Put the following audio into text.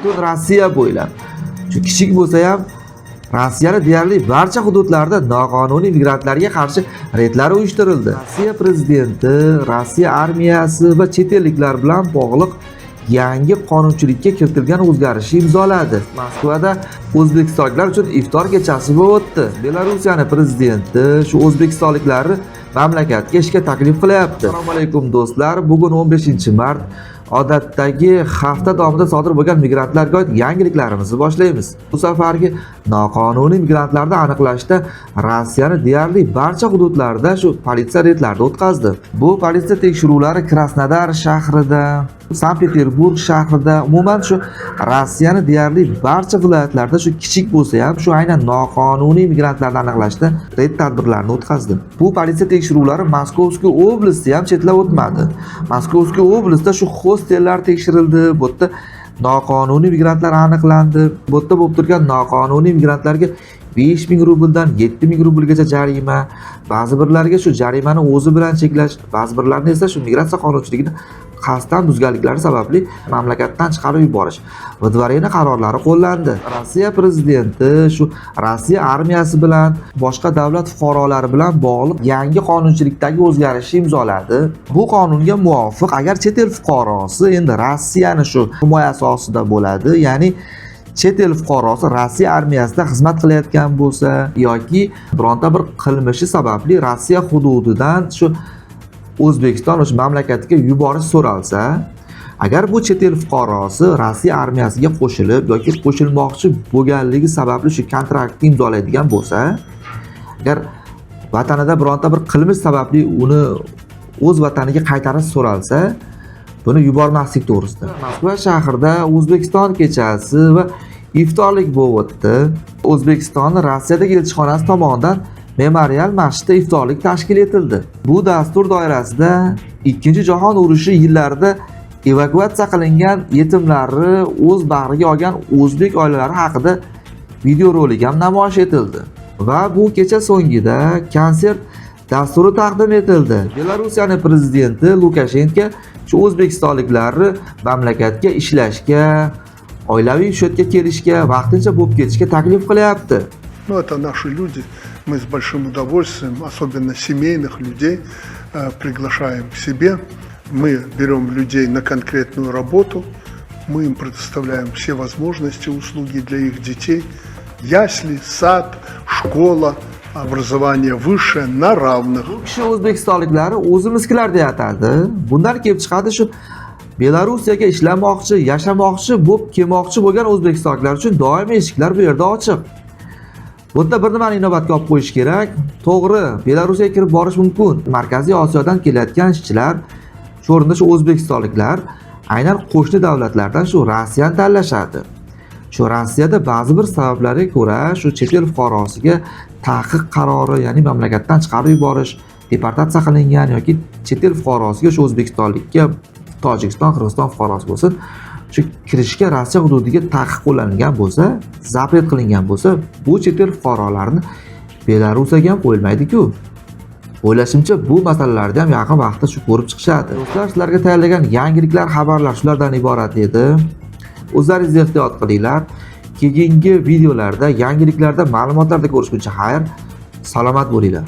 butun Rossiya bo'ylab. Shu kichik bo'lsa ham Rossiyaning deyarli barcha hududlarida noqonuniy migrantlarga qarshi reydlar uyushtirildi. Rossiya prezidenti, Rossiya armiyasi va chet elliklar bilan bog'liq yangi qonunchilikka kiritilgan o'zgarishni imzoladi. Moskvada o'zbekistonliklar uchun iftor kechasi bo'lib o'tdi. Belorussiyaning prezidenti shu o'zbekistonliklarni mamlakatga ishga taklif qilyapti. Assalomu alaykum do'stlar. Bugun 15-mart. Odatdagi hafta davomida sodir bo'lgan migrantlarga oid yangiliklarimizni boshlaymiz. Bu safargi noqonuniy migrantlarni aniqlashda Rossiyaning deyarli barcha hududlarida shu politsiya reydlarini o'tkazdi. Bu politsiya tekshiruvlari Krasnodar shahrida, Sankt-Peterburg shahrida, umuman shu Rossiyaning deyarli barcha viloyatlarida shu kichik bo'lsa ham shu aynan noqonuniy migrantlarni aniqlashda reyd tadbirlarini o'tkazdi. Bu politsiya tekshiruvlari Moskovskiy oblastida ham chetlab o'tmadi. Moskovskiy oblastida shu hostellar tekshirildi, bu yerda noqonuniy migrantlar aniqlandi. Bu yerda bo'lib turgan noqonuniy migrantlarga 5000 rubldan 7000 rublgacha jarima, ba'zi birlariga shu jarimani o'zi bilan cheklash, ba'zi birlarini esa shu migratsiya qonunchiligini qasddan buzganliklari sababli mamlakatdan chiqarib yuborish vidvareni qarorlari qo'llandi. Rossiya prezidenti shu Rossiya armiyasi bilan boshqa davlat fuqarolari bilan bog'liq yangi qonunchilikdagi o'zgarishni imzoladi. Bu qonunga muvofiq agar chet el fuqarosi endi Rossiyani shu himoyasi ostida bo'ladi, ya'ni chet el fuqarosi Rossiya armiyasida xizmat qilayotgan bo'lsa yoki bironta bir qilmishi sababli Rossiya hududidan shu O'zbekiston o'sha mamlakatiga yuborish so'ralsa, agar bu chet el fuqarosi Rossiya armiyasiga qo'shilib yoki qo'shilmoqchi bo'lganligi sababli shu kontraktni imzolaydigan bo'lsa, agar vatanida bironta bir qilmish sababli uni o'z vataniga qaytarish so'ralsa, buni yubormaslik to'g'risida. Moskva shahrida O'zbekiston kechasi va iftorlik bo'lib o'tdi. O'zbekistonning Rossiyadagi elchixonasi tomonidan memorial masjidda iftorlik tashkil etildi. Bu dastur doirasida Ikkinchi jahon urushi yillarida evakuatsiya qilingan yetimlarni o'z bag'riga olgan o'zbek oilalari haqida videorolik ham namoyish etildi. Va bu kecha so'ngida konsert dasturi taqdim etildi. Belorussiyaning prezidenti Lukashenko shu o'zbekistonliklarni mamlakatga ishlashga, oilaviy shodga kelishga, vaqtincha bo'lib ketishga taklif qilyapti. Ну, это наши люди. Мы с большим удовольствием, особенно семейных людей, приглашаем к себе. Мы берем людей на конкретную работу. Мы им предоставляем все возможности, услуги для их детей. Ясли, сад, школа, образование высшее на равных. Bu kishi o'zbekistonliklari o'zimizkilar deya atadi. Bundan kelib chiqadi shu Belorussiyaga ishlamoqchi, yashamoqchi, bo'lib kelmoqchi bo'lgan o'zbekistonliklar uchun doimiy eshiklar bu yerda ochiq. Bu yerda bir nimani inobatga olib qo'yish kerak. To'g'ri, Belorussiyaga kirib borish mumkin. Markaziy Osiyodan kelayotgan ishchilar, shu o'rinda shu o'zbekistonliklar aynan qo'shni davlatlardan shu Rossiyani tanlashadi. Shu Rossiyada ba'zi bir sabablarga ko'ra shu chet el fuqarosiga taqiq qarori, ya'ni mamlakatdan chiqarib yuborish, deportatsiya qilingan yoki chet el fuqarosiga shu o'zbekistonlikka Tojikiston, Qirg'iziston fuqarosi bo'lsin, shu kirishga Rossiya hududiga taqiq qo'llangan bo'lsa, zapret qilingan bo'lsa, bu chet el fuqarolarini Belorussiyaga ham qo'yilmaydi-ku. O'ylashimcha, bu masalalarni ham yaqin vaqtda shu ko'rib chiqishadi. Do'stlar, sizlarga tayyorlagan yangiliklar, xabarlar shulardan iborat edi. O'zlaringiz ehtiyot qilinglar. Keyingi videolarda, yangiliklarda, ma'lumotlarda ko'rishguncha xayr, salomat bo'linglar.